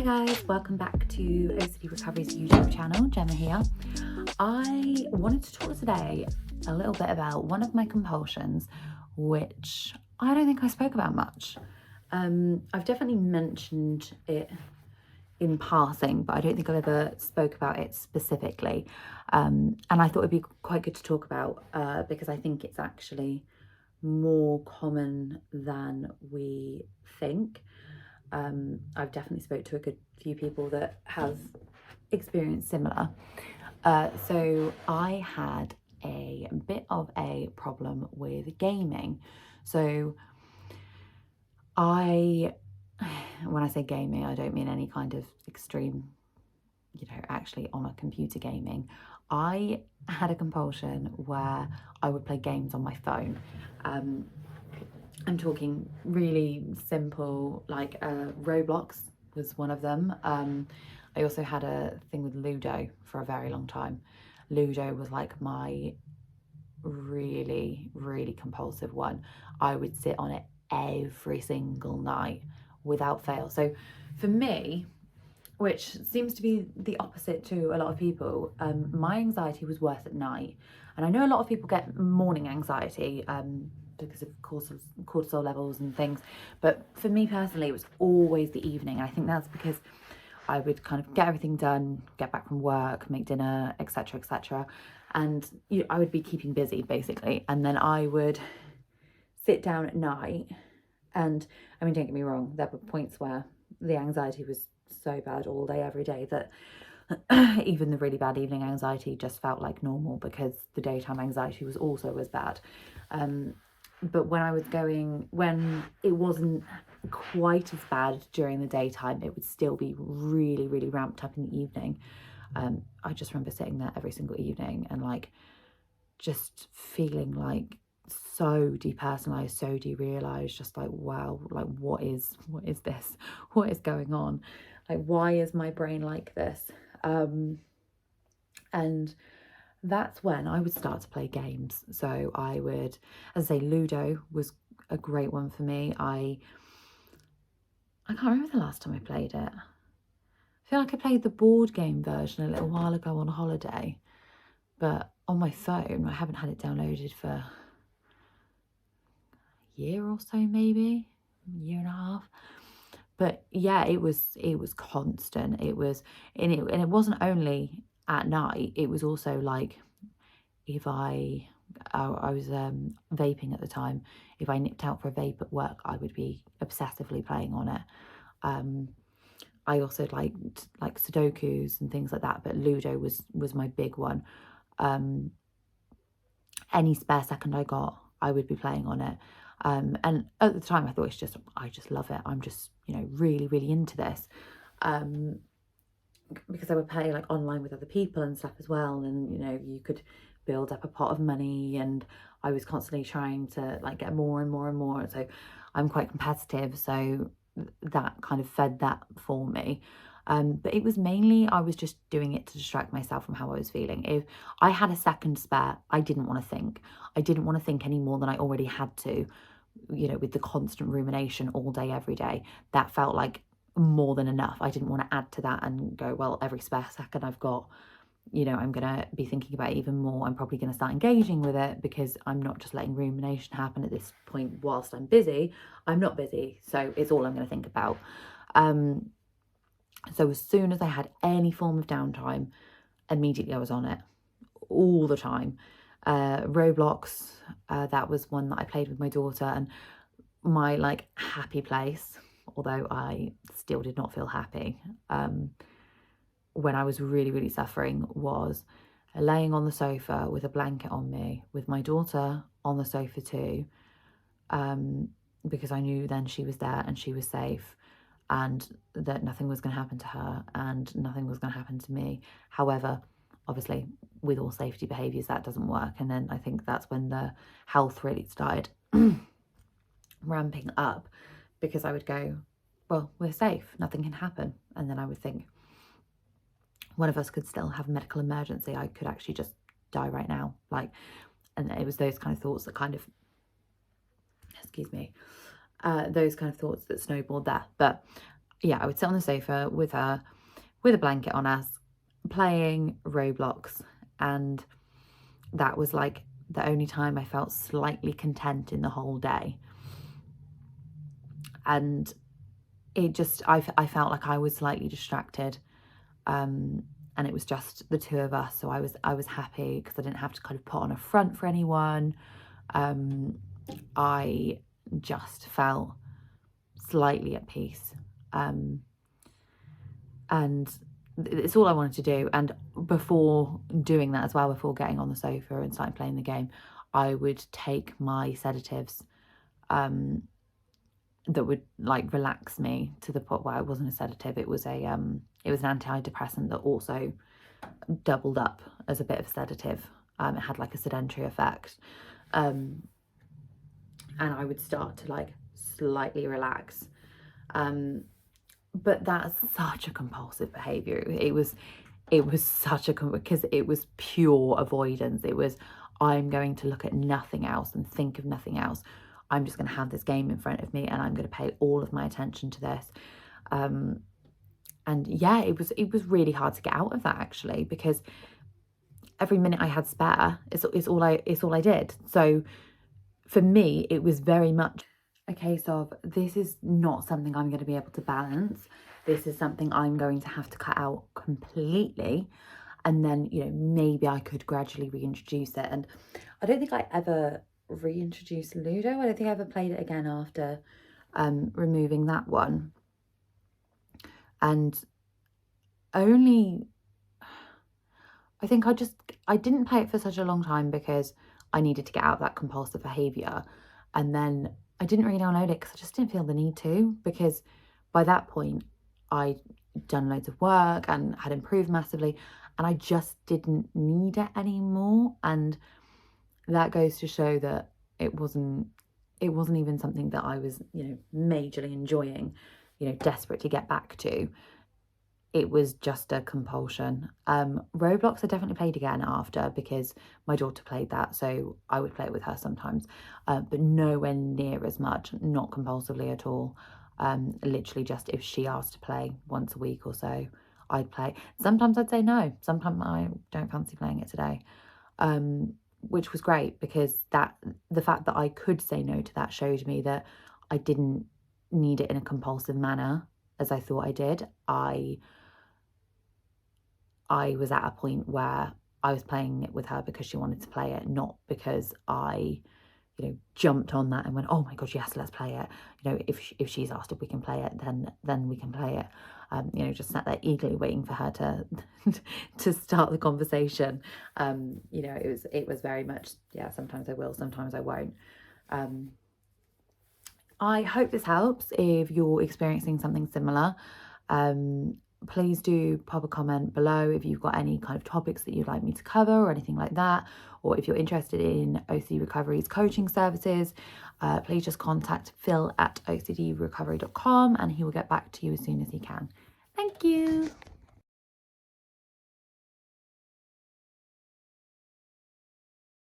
guys, welcome back to OCD Recovery's YouTube channel. Gemma here. I wanted to talk today a little bit about one of my compulsions, which I don't think I spoke about much. I've definitely mentioned it in passing, but I don't think I've ever spoke about it specifically. And I thought it'd be quite good to talk about because I think it's actually more common than we think. I've definitely spoke to a good few people that have experienced similar. So I had a bit of a problem with gaming. So when I say gaming, I don't mean any kind of extreme, actually on a computer gaming. I had a compulsion where I would play games on my phone. I'm talking really simple, like Roblox was one of them. I also had a thing with Ludo for a very long time. Ludo was like my really, really compulsive one. I would sit on it every single night without fail. So for me, which seems to be the opposite to a lot of people, my anxiety was worse at night. And I know a lot of people get morning anxiety, because of cortisol levels and things, but for me personally it was always the evening. And I think that's because I would kind of get everything done, get back from work, make dinner, etc., and I would be keeping busy basically, and then I would sit down at night. And I mean, don't get me wrong, there were points where the anxiety was so bad all day every day that even the really bad evening anxiety just felt like normal, because the daytime anxiety was also as bad. But when it wasn't quite as bad during the daytime, it would still be really, really ramped up in the evening. I just remember sitting there every single evening and like just feeling like so depersonalized, so derealized, just like, wow, like what is this? What is going on? Like, why is my brain like this? And that's when I would start to play games. So I would, as I say, Ludo was a great one for me. I can't remember the last time I played it. I feel like I played the board game version a little while ago on holiday, but on my phone, I haven't had it downloaded for a year or so, maybe a year and a half. But yeah, it was constant. It wasn't only at night. It was also like, if I was vaping at the time, if I nipped out for a vape at work, I would be obsessively playing on it. I also liked like Sudokus and things like that, but Ludo was my big one. Any spare second I got, I would be playing on it. And at the time I thought I just love it. I'm just, really, really into this. Because I would play like online with other people and stuff as well. And, you could build up a pot of money, and I was constantly trying to like get more and more and more. So I'm quite competitive. So that kind of fed that for me. But it was mainly, I was just doing it to distract myself from how I was feeling. If I had a second spare, I didn't want to think. I didn't want to think any more than I already had to, with the constant rumination all day, every day. That felt like more than enough. I didn't want to add to that and go, well, every spare second I've got, I'm going to be thinking about it even more. I'm probably going to start engaging with it, because I'm not just letting rumination happen at this point whilst I'm busy. I'm not busy, so it's all I'm going to think about. So as soon as I had any form of downtime, immediately I was on it all the time. Roblox, that was one that I played with my daughter, and my like happy place, although I still did not feel happy when I was really, really suffering, was laying on the sofa with a blanket on me, with my daughter on the sofa too, because I knew then she was there and she was safe, and that nothing was going to happen to her and nothing was going to happen to me. However, obviously, with all safety behaviours, that doesn't work. And then I think that's when the health really started ramping up, because I would go, well, we're safe, nothing can happen. And then I would think, one of us could still have a medical emergency. I could actually just die right now. And it was those kind of thoughts that kind of, those kind of thoughts that snowballed that. But yeah, I would sit on the sofa with her, with a blanket on us, playing Roblox, and that was like the only time I felt slightly content in the whole day. And it just, I felt like I was slightly distracted, and it was just the two of us, so I was happy because I didn't have to kind of put on a front for anyone. I just felt slightly at peace, and it's all I wanted to do. And before doing that as well, before getting on the sofa and starting playing the game, I would take my sedatives, that would like relax me to the point where it wasn't a sedative. It was an antidepressant that also doubled up as a bit of a sedative. It had like a sedentary effect. And I would start to like slightly relax. But that's such a compulsive behavior. It was such a, because it was pure avoidance. It was, I'm going to look at nothing else and think of nothing else. I'm just going to have this game in front of me and I'm going to pay all of my attention to this. And yeah, it was really hard to get out of that, actually, because every minute I had spare is all I did. So for me, it was very much a case of, this is not something I'm going to be able to balance. This is something I'm going to have to cut out completely. And then, you know, maybe I could gradually reintroduce it. And I don't think I ever reintroduced Ludo. I don't think I ever played it again after removing that one. And only, I think I didn't play it for such a long time because I needed to get out of that compulsive behaviour. And then I didn't really download it because I just didn't feel the need to, because by that point I'd done loads of work and had improved massively, and I just didn't need it anymore. And that goes to show that it wasn't even something that I was, you know, majorly enjoying, you know, desperate to get back to. It was just a compulsion. Roblox I definitely played again after, because my daughter played that, so I would play it with her sometimes, but nowhere near as much, not compulsively at all. Literally just if she asked to play once a week or so, I'd play. Sometimes I'd say no, sometimes I don't fancy playing it today, which was great, because the fact that I could say no to that showed me that I didn't need it in a compulsive manner as I thought I did. I was at a point where I was playing it with her because she wanted to play it, not because I, you know, jumped on that and went, oh my gosh, yes, let's play it. You know, if she's asked if we can play it, then we can play it. You know, just sat there eagerly waiting for her to to start the conversation. You know, it was very much, yeah, sometimes I will, sometimes I won't. I hope this helps if you're experiencing something similar. Please do pop a comment below if you've got any kind of topics that you'd like me to cover or anything like that, or if you're interested in OCD Recovery's coaching services. Please just contact Phil at ocdrecovery.com and he will get back to you as soon as he can. Thank you.